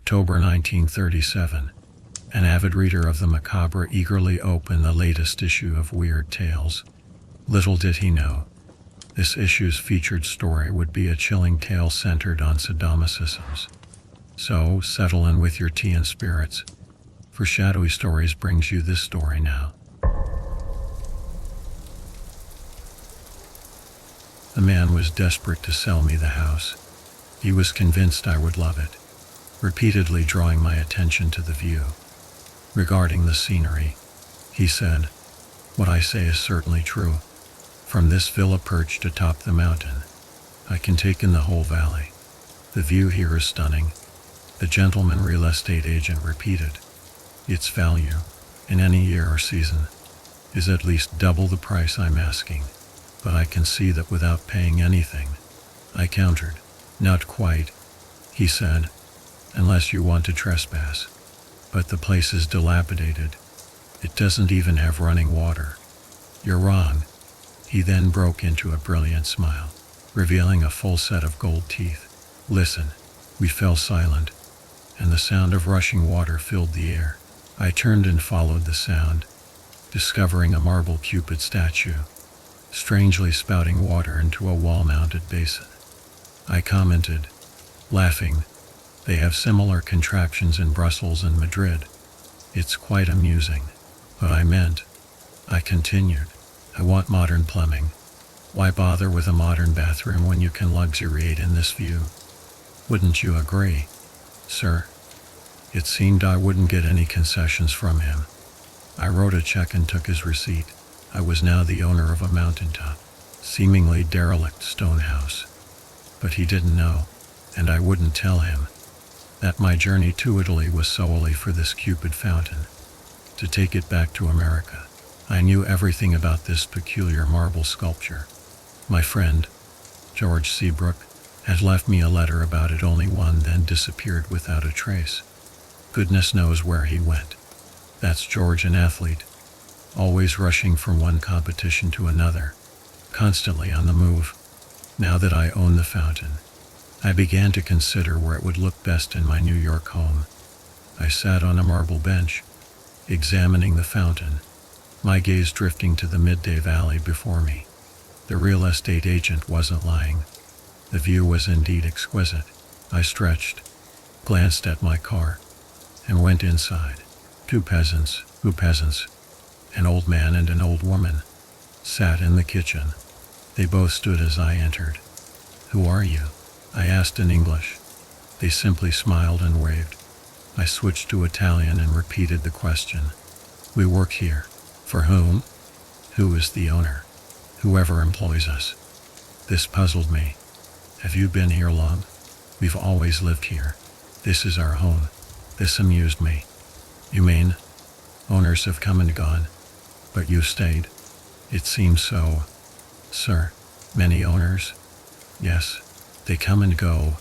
October 1937. An avid reader of the macabre eagerly opened the latest issue of Weird Tales. Little did he know, this issue's featured story would be a chilling tale centered on sadomasochisms. So, settle in with your tea and spirits, for Shadowy Stories brings you this story now. The man was desperate to sell me the house. He was convinced I would love it, repeatedly drawing my attention to the view. Regarding the scenery, he said, "What I say is certainly true. From this villa perched atop the mountain, I can take in the whole valley. The view here is stunning." The gentleman real estate agent repeated, "Its value, in any year or season, is at least double the price I'm asking, but I can see that without paying anything." I countered, "Not quite," he said, "unless you want to trespass. But the place is dilapidated. It doesn't even have running water." "You're wrong." He then broke into a brilliant smile, revealing a full set of gold teeth. "Listen." We fell silent, and the sound of rushing water filled the air. I turned and followed the sound, discovering a marble Cupid statue, strangely spouting water into a wall-mounted basin. I commented, laughing, "They have similar contraptions in Brussels and Madrid. It's quite amusing." "But I continued, "I want modern plumbing. Why bother with a modern bathroom when you can luxuriate in this view? Wouldn't you agree, sir?" It seemed I wouldn't get any concessions from him. I wrote a check and took his receipt. I was now the owner of a mountaintop, seemingly derelict stone house. But he didn't know, and I wouldn't tell him, that my journey to Italy was solely for this Cupid fountain, to take it back to America. I knew everything about this peculiar marble sculpture. My friend, George Seabrook, had left me a letter about it, only one, then disappeared without a trace. Goodness knows where he went. That's George, an athlete, always rushing from one competition to another, constantly on the move. Now that I owned the fountain, I began to consider where it would look best in my New York home. I sat on a marble bench, examining the fountain, my gaze drifting to the midday valley before me. The real estate agent wasn't lying. The view was indeed exquisite. I stretched, glanced at my car, and went inside. Two peasants, an old man and an old woman, sat in the kitchen. They both stood as I entered. "Who are you?" I asked in English. They simply smiled and waved. I switched to Italian and repeated the question. "We work here." "For whom?" "Who is the owner?" "Whoever employs us." This puzzled me. "Have you been here long?" "We've always lived here. This is our home." This amused me. "You mean, owners have come and gone, but you stayed?" "It seems so, sir." "Many owners?" "Yes. They come and go.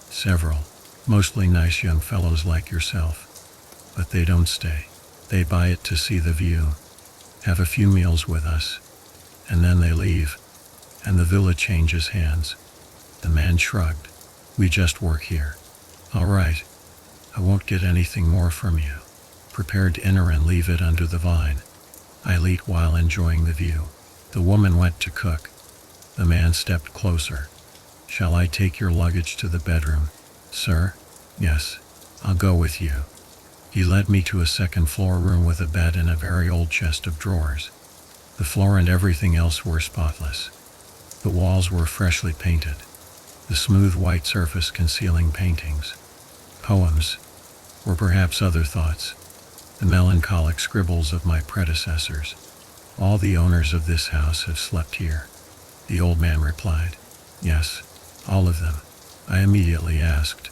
Several. Mostly nice young fellows like yourself. But they don't stay. They buy it to see the view, have a few meals with us, and then they leave, and the villa changes hands." The man shrugged. "We just work here." "All right. I won't get anything more from you. Prepare dinner and leave it under the vine. I'll eat while enjoying the view." The woman went to cook. The man stepped closer. "Shall I take your luggage to the bedroom, sir?" "Yes. I'll go with you." He led me to a second-floor room with a bed and a very old chest of drawers. The floor and everything else were spotless. The walls were freshly painted, the smooth white surface concealing paintings, poems, or perhaps other thoughts, the melancholic scribbles of my predecessors. "All the owners of this house have slept here," the old man replied. "Yes, all of them." I immediately asked,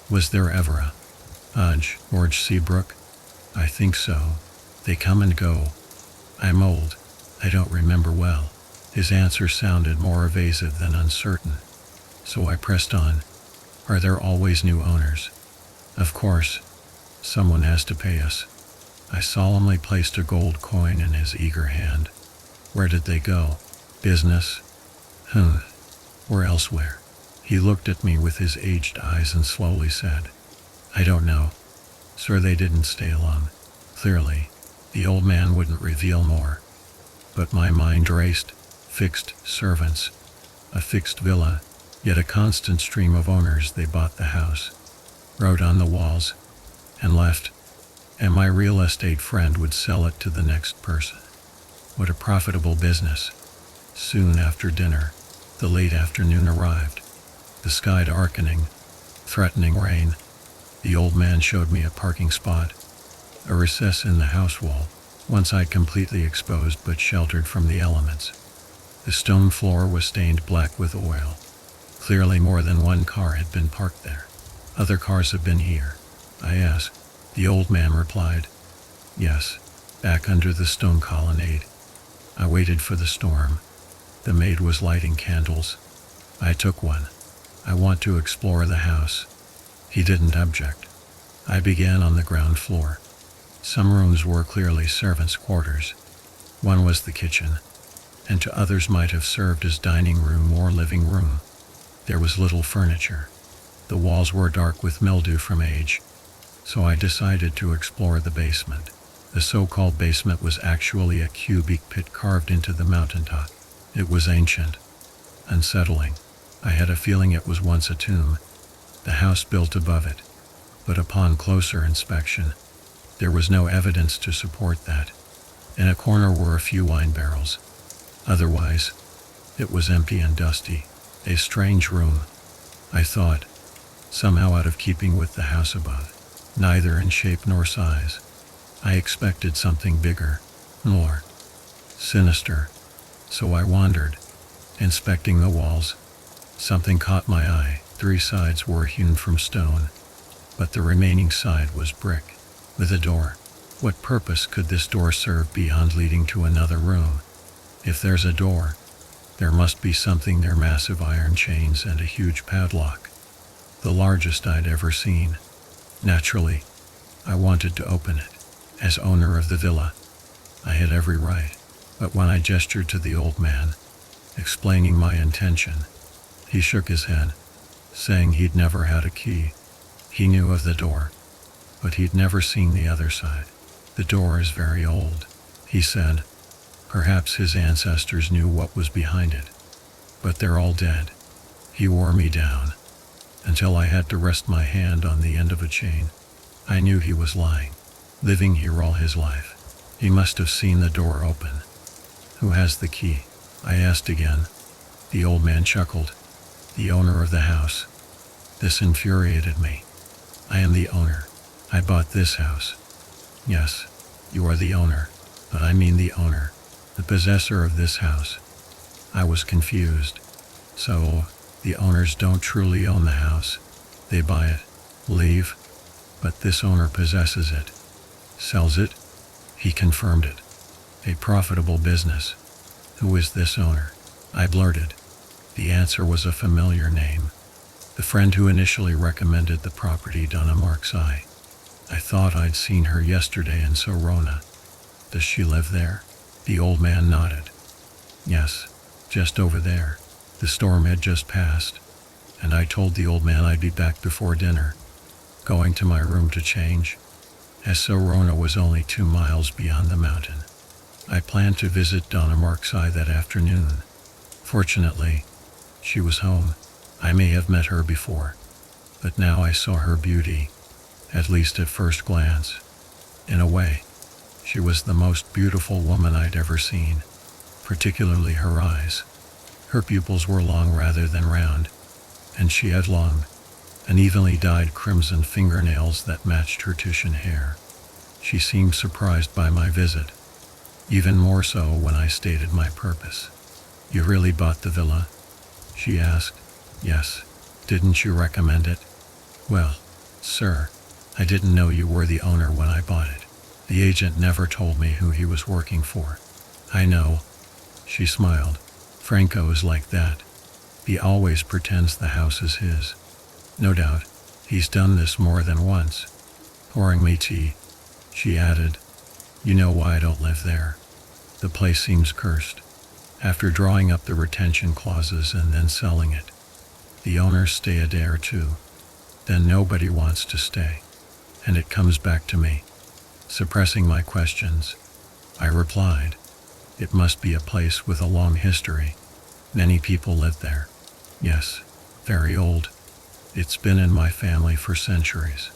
"Was there ever a George Seabrook?" "I think so. They come and go. I'm old. I don't remember well." His answer sounded more evasive than uncertain, so I pressed on. "Are there always new owners?" "Of course. Someone has to pay us." I solemnly placed a gold coin in his eager hand. "Where did they go?" "Business." "Or elsewhere?" He looked at me with his aged eyes and slowly said, I don't know. Sir, they didn't stay long. Clearly, the old man wouldn't reveal more. But my mind raced. Fixed servants. A fixed villa, yet a constant stream of owners. They bought the house, wrote on the walls, and left. And my real estate friend would sell it to the next person. What a profitable business. Soon after dinner, the late afternoon arrived. The sky darkening, threatening rain. The old man showed me a parking spot, a recess in the house wall, one side completely exposed but sheltered from the elements. The stone floor was stained black with oil. Clearly more than one car had been parked there. Other cars have been here, I asked. The old man replied, yes, back under the stone colonnade. I waited for the storm. The maid was lighting candles. I took one. I want to explore the house. He didn't object. I began on the ground floor. Some rooms were clearly servants' quarters. One was the kitchen, and to others might have served as dining room or living room. There was little furniture. The walls were dark with mildew from age, so I decided to explore the basement. The so-called basement was actually a cubic pit carved into the mountaintop. It was ancient, unsettling. I had a feeling it was once a tomb. The house built above it, but upon closer inspection, there was no evidence to support that. In a corner were a few wine barrels. Otherwise, it was empty and dusty. A strange room, I thought, somehow out of keeping with the house above. Neither in shape nor size. I expected something bigger, more sinister. So I wandered, inspecting the walls. Something caught my eye. 3 sides were hewn from stone, but the remaining side was brick, with a door. What purpose could this door serve beyond leading to another room? If there's a door, there must be something there. Massive iron chains and a huge padlock, the largest I'd ever seen. Naturally, I wanted to open it. As owner of the villa, I had every right. But when I gestured to the old man, explaining my intention, he shook his head, saying he'd never had a key. He knew of the door, but he'd never seen the other side. The door is very old, he said. Perhaps his ancestors knew what was behind it, but they're all dead. He wore me down, until I had to rest my hand on the end of a chain. I knew he was lying, living here all his life. He must have seen the door open. Who has the key? I asked again. The old man chuckled. The owner of the house. This infuriated me. I am the owner. I bought this house. Yes, you are the owner, but I mean the owner, the possessor of this house. I was confused. So, the owners don't truly own the house. They buy it, leave, but this owner possesses it, sells it. He confirmed it. A profitable business. Who is this owner? I blurted. The answer was a familiar name. The friend who initially recommended the property, Donna Marksai. I thought I'd seen her yesterday in Sorona. Does she live there? The old man nodded. Yes, just over there. The storm had just passed, and I told the old man I'd be back before dinner, going to my room to change, as Sorona was only 2 miles beyond the mountain. I planned to visit Donna Marksai that afternoon. Fortunately, she was home. I may have met her before, but now I saw her beauty, at least at first glance. In a way, she was the most beautiful woman I'd ever seen, particularly her eyes. Her pupils were long rather than round, and she had long, unevenly dyed crimson fingernails that matched her Titian hair. She seemed surprised by my visit, even more so when I stated my purpose. You really bought the villa? She asked. Yes. Didn't you recommend it? Well, sir, I didn't know you were the owner when I bought it. The agent never told me who he was working for. I know. She smiled. Franco is like that. He always pretends the house is his. No doubt, he's done this more than once. Pouring me tea, she added. You know why I don't live there. The place seems cursed. After drawing up the retention clauses and then selling it, the owners stay a day or two. Then nobody wants to stay. and it comes back to me. Suppressing my questions, I replied, "It must be a place with a long history. Many people live there." "Yes, very old. It's been in my family for centuries.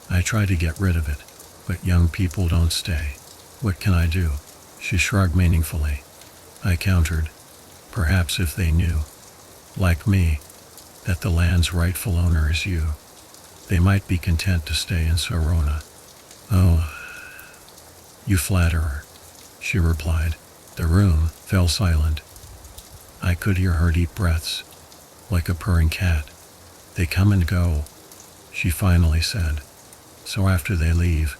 I try to get rid of it, but young people don't stay. What can I do?" She shrugged meaningfully. I countered, "Perhaps if they knew, like me, that the land's rightful owner is you, they might be content to stay in Sorona." "Oh, you flatter her," she replied. The room fell silent. I could hear her deep breaths, like a purring cat. "They come and go," she finally said. "So after they leave,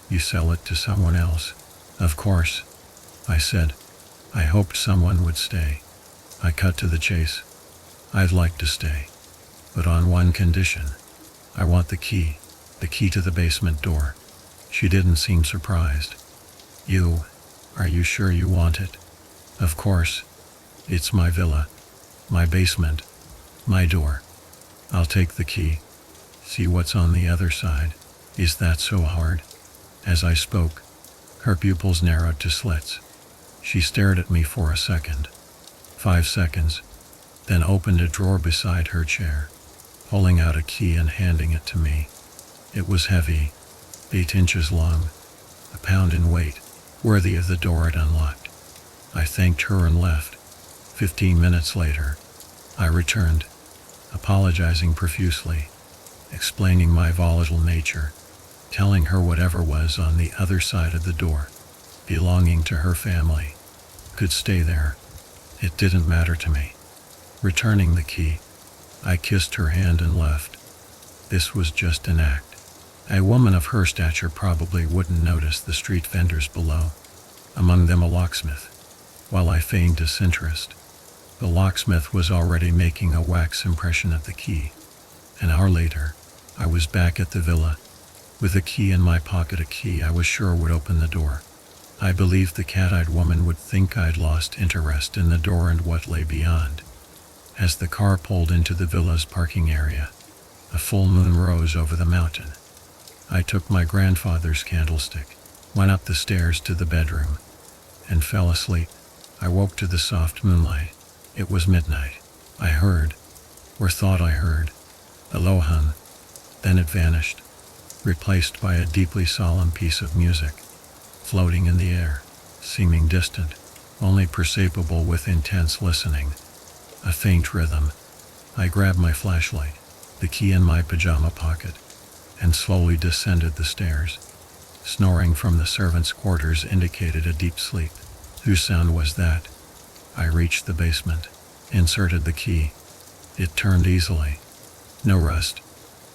you sell it to someone else?" "Of course," I said. I hoped someone would stay. I cut to the chase. "I'd like to stay, but on one condition. I want the key to the basement door." She didn't seem surprised. Are you sure you want it?" "Of course. It's my villa, my basement, my door. I'll take the key. See what's on the other side." "Is that so hard?" As I spoke, her pupils narrowed to slits. She stared at me for a second, 5 seconds, then opened a drawer beside her chair, pulling out a key and handing it to me. It was heavy, 8 inches long, a pound in weight, worthy of the door it unlocked. I thanked her and left. 15 minutes later, I returned, apologizing profusely, explaining my volatile nature, telling her whatever was on the other side of the door, belonging to her family, could stay there. It didn't matter to me. Returning the key, I kissed her hand and left. This was just an act. A woman of her stature probably wouldn't notice the street vendors below, among them a locksmith. While I feigned disinterest, the locksmith was already making a wax impression of the key. An hour later, I was back at the villa, with a key in my pocket, a key I was sure would open the door. I believed the cat-eyed woman would think I'd lost interest in the door and what lay beyond. As the car pulled into the villa's parking area, a full moon rose over the mountain. I took my grandfather's candlestick, went up the stairs to the bedroom, and fell asleep. I woke to the soft moonlight. It was midnight. I heard, or thought I heard, a low hum. Then it vanished, replaced by a deeply solemn piece of music, floating in the air, seeming distant, only perceptible with intense listening. A faint rhythm. I grabbed my flashlight, the key in my pajama pocket, and slowly descended the stairs. Snoring from the servants' quarters indicated a deep sleep. Whose sound was that? I reached the basement, inserted the key. It turned easily. No rust.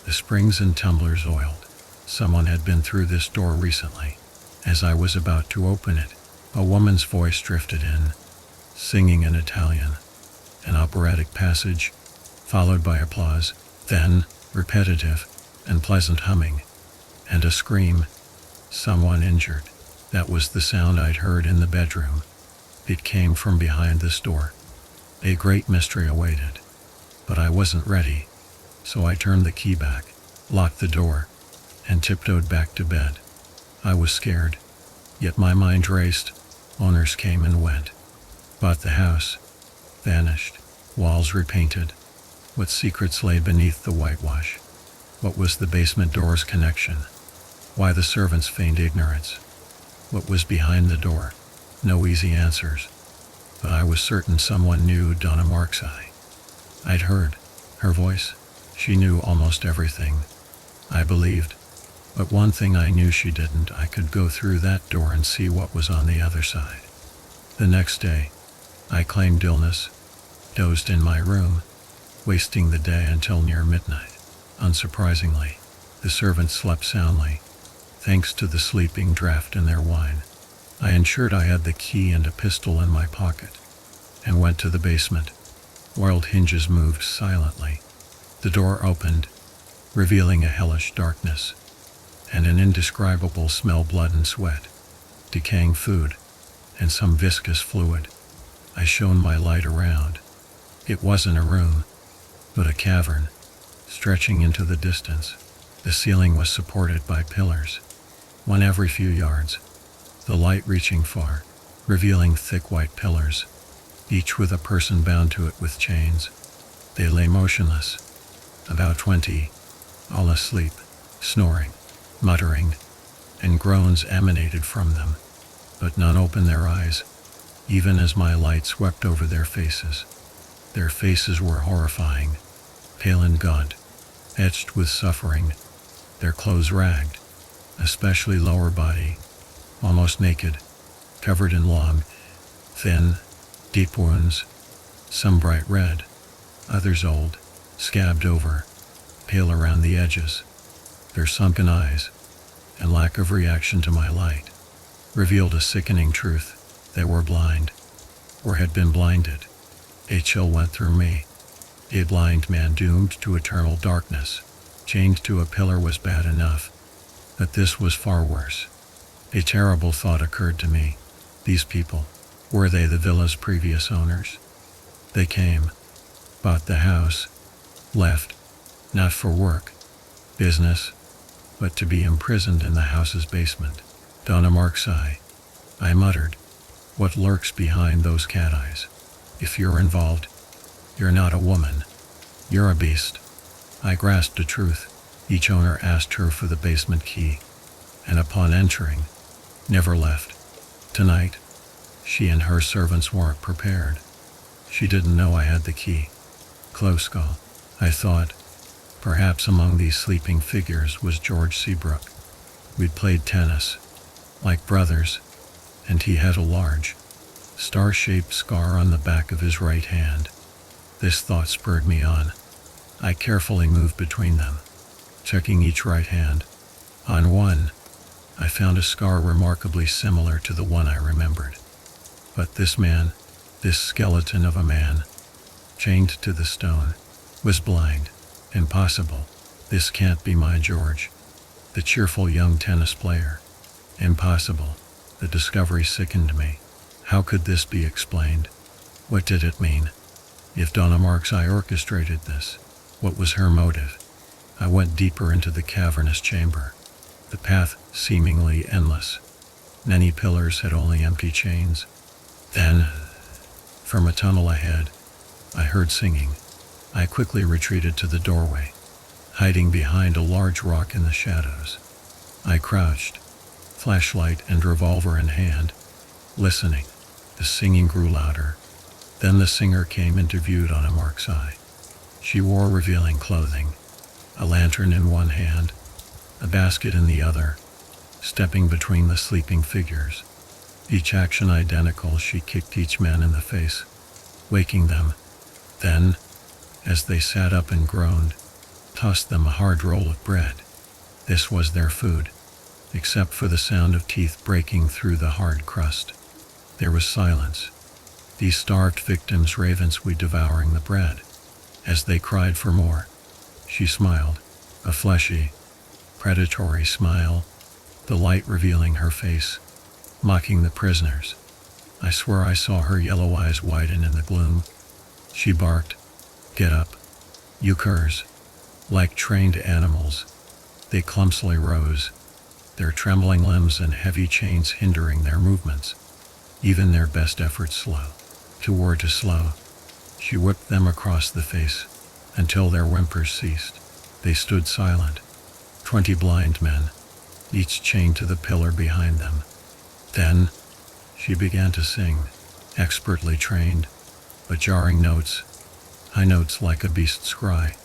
The springs and tumblers oiled. Someone had been through this door recently. As I was about to open it, a woman's voice drifted in, singing in Italian. An operatic passage, followed by applause, then repetitive and pleasant humming, and a scream. Someone injured. That was the sound I'd heard in the bedroom. It came from behind this door. A great mystery awaited. But I wasn't ready, so I turned the key back, locked the door, and tiptoed back to bed. I was scared, yet my mind raced. Owners came and went. Bought the house. Vanished. Walls repainted. What secrets lay beneath the whitewash? What was the basement door's connection? Why the servants feigned ignorance? What was behind the door? No easy answers. But I was certain someone knew Donna Mark's eye. I'd heard her voice. She knew almost everything. I believed. But one thing I knew she didn't. I could go through that door and see what was on the other side. The next day, I claimed illness, dozed in my room, wasting the day until near midnight. Unsurprisingly, the servants slept soundly, thanks to the sleeping draught in their wine. I ensured I had the key and a pistol in my pocket, and went to the basement. Oiled hinges moved silently. The door opened, revealing a hellish darkness, and an indescribable smell, blood and sweat, decaying food, and some viscous fluid. I shone my light around. It wasn't a room, but a cavern, stretching into the distance. The ceiling was supported by pillars, one every few yards, the light reaching far, revealing thick white pillars, each with a person bound to it with chains. They lay motionless, about 20, all asleep, snoring, muttering, and groans emanated from them, but none opened their eyes, even as my light swept over their faces. Their faces were horrifying, pale and gaunt, etched with suffering, their clothes ragged, especially lower body, almost naked, covered in long, thin, deep wounds, some bright red, others old, scabbed over, pale around the edges. Their sunken eyes, and lack of reaction to my light, revealed a sickening truth. They were blind, or had been blinded. A chill went through me. A blind man doomed to eternal darkness, chained to a pillar was bad enough, but this was far worse. A terrible thought occurred to me. These people, were they the villa's previous owners? They came, bought the house, left, not for work, business, but to be imprisoned in the house's basement. Donna Mark's eye. I muttered, what lurks behind those cat eyes? If you're involved, you're not a woman. You're a beast. I grasped the truth. Each owner asked her for the basement key, and upon entering, never left. Tonight, she and her servants weren't prepared. She didn't know I had the key. Close call, I thought. Perhaps among these sleeping figures was George Seabrook. We'd played tennis, like brothers, and he had a large, star-shaped scar on the back of his right hand. This thought spurred me on. I carefully moved between them, checking each right hand. On one, I found a scar remarkably similar to the one I remembered. But this man, this skeleton of a man, chained to the stone, was blind. Impossible. This can't be my George, the cheerful young tennis player. Impossible. The discovery sickened me. How could this be explained? What did it mean? If Donna Mark's eye orchestrated this, what was her motive? I went deeper into the cavernous chamber, the path seemingly endless. Many pillars had only empty chains. Then, from a tunnel ahead, I heard singing. I quickly retreated to the doorway, hiding behind a large rock in the shadows. I crouched, flashlight and revolver in hand, listening. The singing grew louder. Then the singer came into view on a Mark's eye. She wore revealing clothing, a lantern in one hand, a basket in the other, stepping between the sleeping figures. Each action identical, she kicked each man in the face, waking them. Then, as they sat up and groaned, tossed them a hard roll of bread. This was their food, except for the sound of teeth breaking through the hard crust. There was silence. These starved victims ravenously devouring the bread. As they cried for more, she smiled, a fleshy, predatory smile, the light revealing her face, mocking the prisoners. I swear I saw her yellow eyes widen in the gloom. She barked, "Get up, you curs." Like trained animals, they clumsily rose, their trembling limbs and heavy chains hindering their movements, even their best efforts slow. Two were too slow. She whipped them across the face, until their whimpers ceased. They stood silent, 20 blind men, each chained to the pillar behind them. Then, she began to sing, expertly trained, but jarring notes, high notes like a beast's cry.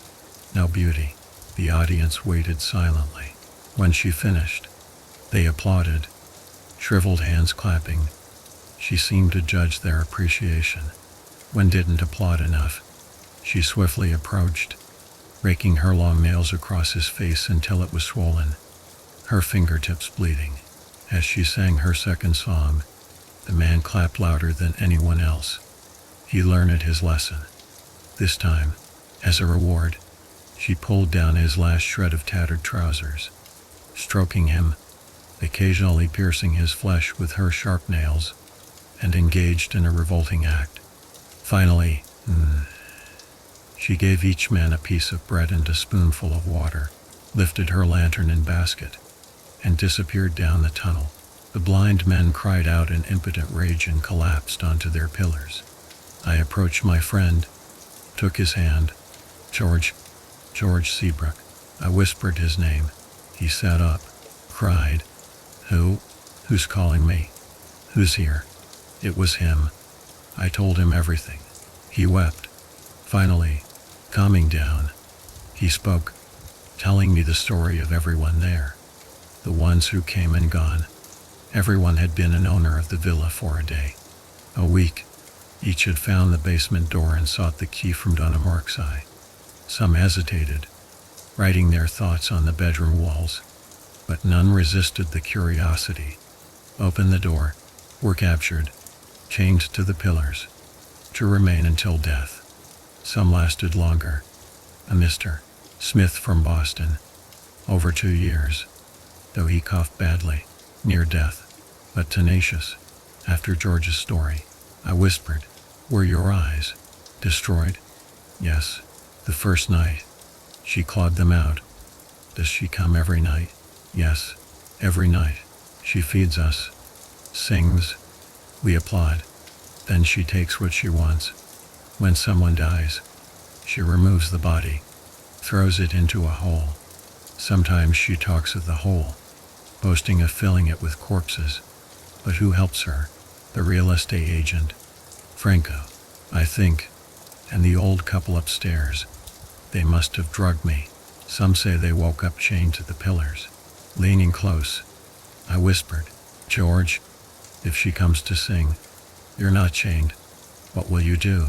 No beauty. The audience waited silently. When she finished, they applauded, shriveled hands clapping. She seemed to judge their appreciation. When didn't applaud enough, she swiftly approached, raking her long nails across his face until it was swollen, her fingertips bleeding. As she sang her second song, the man clapped louder than anyone else. He learned his lesson. This time, as a reward, she pulled down his last shred of tattered trousers, stroking him, occasionally piercing his flesh with her sharp nails, and engaged in a revolting act. Finally, she gave each man a piece of bread and a spoonful of water. lifted her lantern and basket, and disappeared down the tunnel. The blind men cried out in impotent rage and collapsed onto their pillars. I approached my friend, took his hand. George Seabrook. I whispered his name. He sat up, cried, Who's calling me? Who's here? It was him. I told him everything. He wept. Finally, calming down, he spoke, telling me the story of everyone there. The ones who came and gone. Everyone had been an owner of the villa for a day, a week. Each had found the basement door and sought the key from Dunhamwork's eye. Some hesitated, writing their thoughts on the bedroom walls, but none resisted the curiosity. Opened the door, were captured, chained to the pillars, to remain until death. Some lasted longer. A Mr. Smith from Boston, over 2 years, though he coughed badly, near death, but tenacious. After George's story, I whispered, Were your eyes destroyed? Yes, the first night. She clawed them out. Does she come every night? Yes, every night. She feeds us, sings. We applaud. Then she takes what she wants. When someone dies, she removes the body, throws it into a hole. Sometimes she talks of the hole, boasting of filling it with corpses. But who helps her? The real estate agent, Franco, I think, and the old couple upstairs. They must have drugged me. Some say they woke up chained to the pillars. Leaning close, I whispered, George, if she comes to sing, you're not chained. What will you do?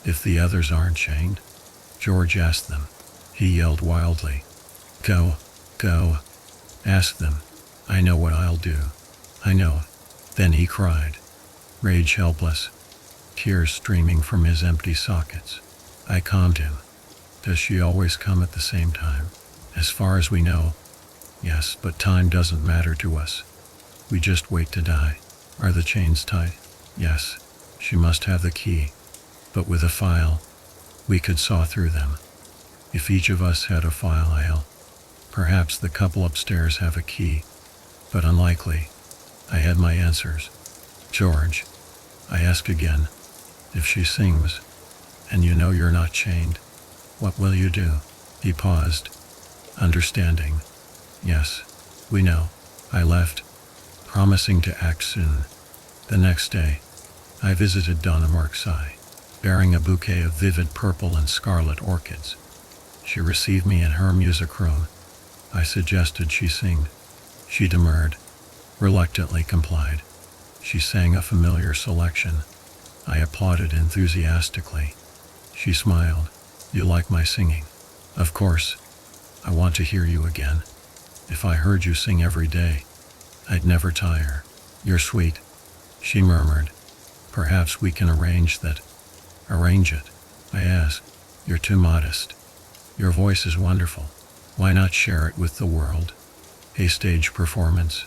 If the others aren't chained? George asked them. He yelled wildly, Go, ask them. I know what I'll do. I know. Then he cried, rage helpless, tears streaming from his empty sockets. I calmed him. Does she always come at the same time? As far as we know, yes, but time doesn't matter to us. We just wait to die. Are the chains tight? Yes. She must have the key. But with a file, we could saw through them. If each of us had a file, perhaps the couple upstairs have a key, but unlikely. I had my answers. George, I ask again, if she sings, and you know you're not chained, what will you do? He paused, understanding. Yes, we know. I left, promising to act soon. The next day, I visited Dunhamwork's eye, bearing a bouquet of vivid purple and scarlet orchids. She received me in her music room. I suggested she sing. She demurred, reluctantly complied. She sang a familiar selection. I applauded enthusiastically. She smiled. You like my singing? Of course. I want to hear you again. If I heard you sing every day, I'd never tire. You're sweet, she murmured. Perhaps we can arrange that. Arrange it, I asked. You're too modest. Your voice is wonderful. Why not share it with the world? A stage performance.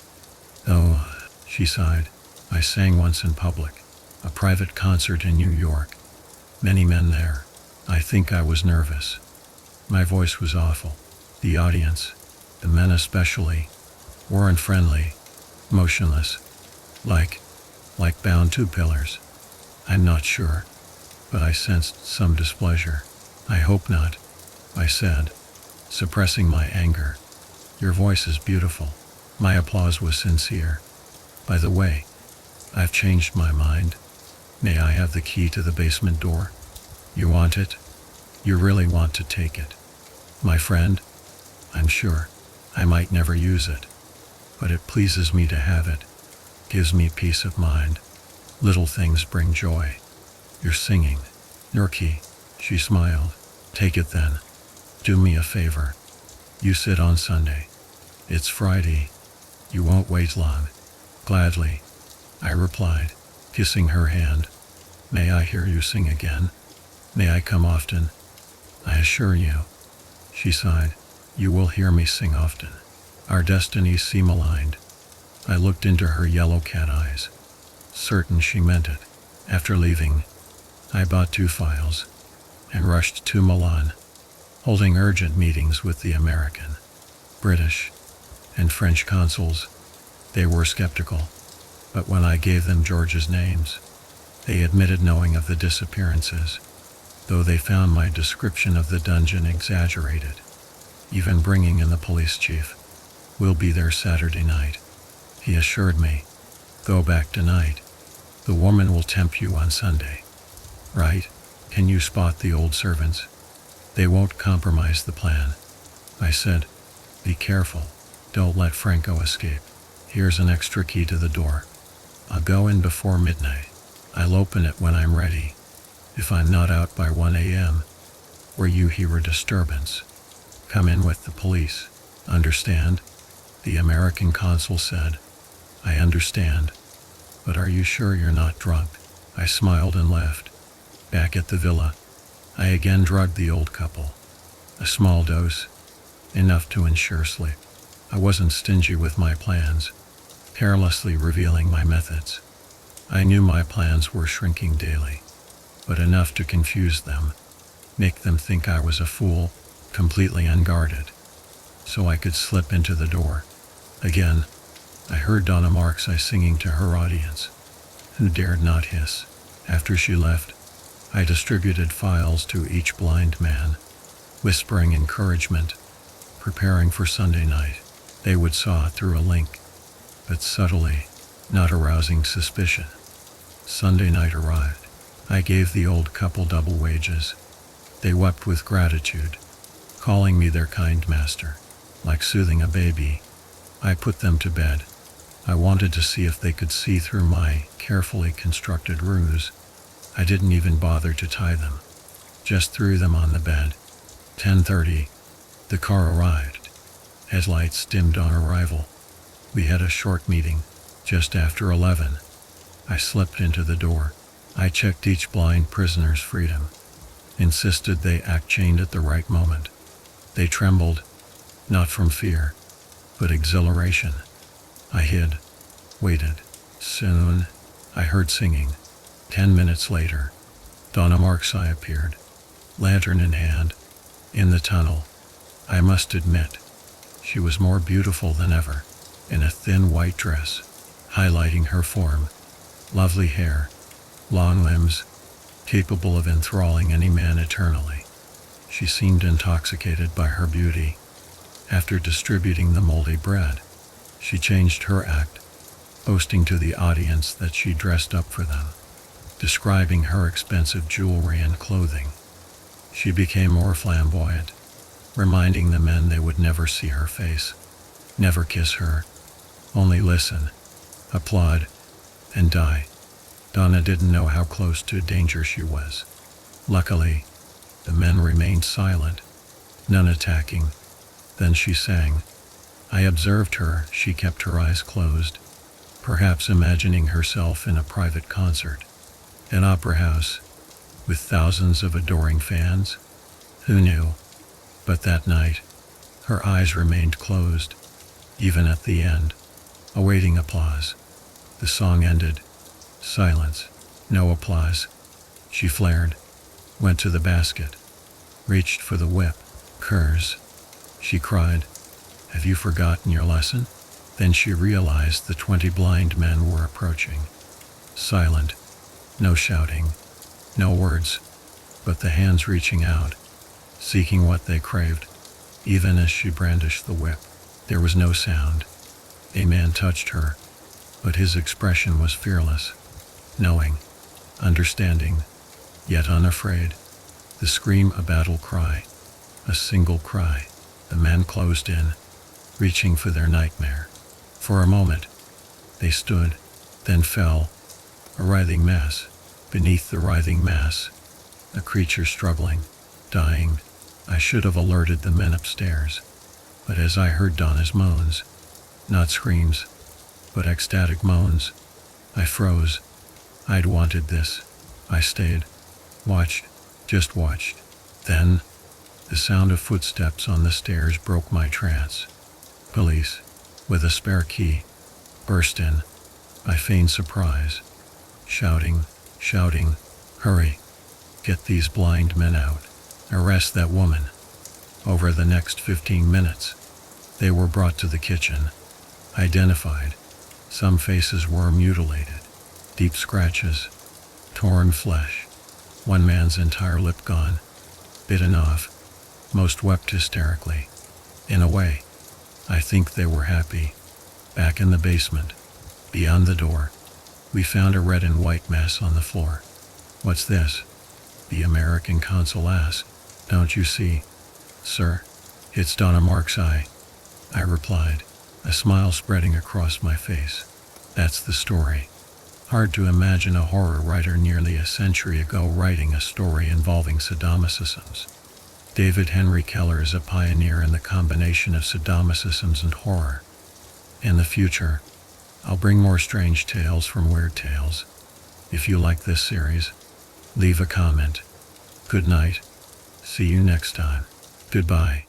Oh, she sighed. I sang once in public, a private concert in New York. Many men there. I think I was nervous. My voice was awful. The audience, the men especially, weren't friendly, motionless, like bound to pillars. I'm not sure, but I sensed some displeasure. I hope not, I said, suppressing my anger. Your voice is beautiful. My applause was sincere. By the way, I've changed my mind. May I have the key to the basement door? You want it? You really want to take it? My friend? I'm sure. I might never use it, but it pleases me to have it. Gives me peace of mind. Little things bring joy. You're singing. Your key. She smiled. Take it then. Do me a favor. You sit on Sunday. It's Friday. You won't wait long. Gladly, I replied, kissing her hand. May I hear you sing again? May I come often? I assure you. She sighed. You will hear me sing often. Our destinies seem aligned. I looked into her yellow cat eyes, certain she meant it. After leaving, I bought 2 files and rushed to Milan, holding urgent meetings with the American. British, and French consuls. They were skeptical, but when I gave them George's names, they admitted knowing of the disappearances, though they found my description of the dungeon exaggerated, even bringing in the police chief. "We'll be there Saturday night," he assured me. "Go back tonight. The woman will tempt you on Sunday." "Right. Can you spot the old servants? They won't compromise the plan," I said. "Be careful. Don't let Franco escape. Here's an extra key to the door. I'll go in before midnight. I'll open it when I'm ready. If I'm not out by 1 a.m., or you hear a disturbance, come in with the police. Understand?" The American consul said. "I understand. But are you sure you're not drunk?" I smiled and left. Back at the villa, I again drugged the old couple. A small dose, enough to ensure sleep. I wasn't stingy with my plans, carelessly revealing my methods. I knew my plans were shrinking daily, but enough to confuse them, make them think I was a fool, completely unguarded, so I could slip into the door. Again, I heard Donna Markseye singing to her audience, who dared not hiss. After she left, I distributed files to each blind man, whispering encouragement, preparing for Sunday night. They would saw through a link, but subtly, not arousing suspicion. Sunday night arrived. I gave the old couple double wages. They wept with gratitude, calling me their kind master. Like soothing a baby, I put them to bed. I wanted to see if they could see through my carefully constructed ruse. I didn't even bother to tie them, just threw them on the bed. 10:30, the car arrived. Headlights dimmed on arrival. We had a short meeting. Just after 11, I slipped into the door. I checked each blind prisoner's freedom, insisted they act chained at the right moment. They trembled, not from fear, but exhilaration. I hid, waited. Soon, I heard singing. 10 minutes later, Donna Markseye appeared, lantern in hand, in the tunnel. I must admit, she was more beautiful than ever, in a thin white dress, highlighting her form. Lovely hair, long limbs, capable of enthralling any man eternally. She seemed intoxicated by her beauty. After distributing the moldy bread, she changed her act, boasting to the audience that she dressed up for them, describing her expensive jewelry and clothing. She became more flamboyant, reminding the men they would never see her face, never kiss her, only listen, applaud, and die. Donna didn't know how close to danger she was. Luckily, the men remained silent, none attacking. Then she sang. I observed her. She kept her eyes closed, perhaps imagining herself in a private concert, an opera house, with thousands of adoring fans. Who knew? But that night, her eyes remained closed, even at the end, awaiting applause. The song ended. Silence. No applause. She flared, went to the basket, reached for the whip. "Curs," she cried. "Have you forgotten your lesson?" Then she realized the 20 blind men were approaching. Silent. No shouting. No words. But the hands reaching out, seeking what they craved. Even as she brandished the whip, there was no sound. A man touched her, but his expression was fearless, knowing, understanding, yet unafraid. The scream, a battle cry, a single cry. The men closed in, reaching for their nightmare. For a moment, they stood, then fell, a writhing mass. Beneath the writhing mass, a creature struggling, dying. I should have alerted the men upstairs, but as I heard Donna's moans, not screams, but ecstatic moans, I froze. I'd wanted this. I stayed, watched, just watched. Then, the sound of footsteps on the stairs broke my trance. Police, with a spare key, burst in. I feigned surprise, shouting, "Hurry, get these blind men out. Arrest that woman." Over the next 15 minutes, They were brought to the kitchen, identified. Some faces were mutilated, deep scratches, torn flesh. One man's entire lip gone, bitten off. Most wept hysterically. In a way, I think they were happy. Back in the basement, beyond the door, we found a red and white mess on the floor. "What's this?" the American consul asked. "Don't you see, sir? It's Donna Mark's eye," I replied, a smile spreading across my face. That's the story. Hard to imagine a horror writer nearly a century ago writing a story involving sadomasochisms. David Henry Keller is a pioneer in the combination of sadomasochisms and horror. In the future, I'll bring more strange tales from Weird Tales. If you like this series, leave a comment. Good night. See you next time. Goodbye.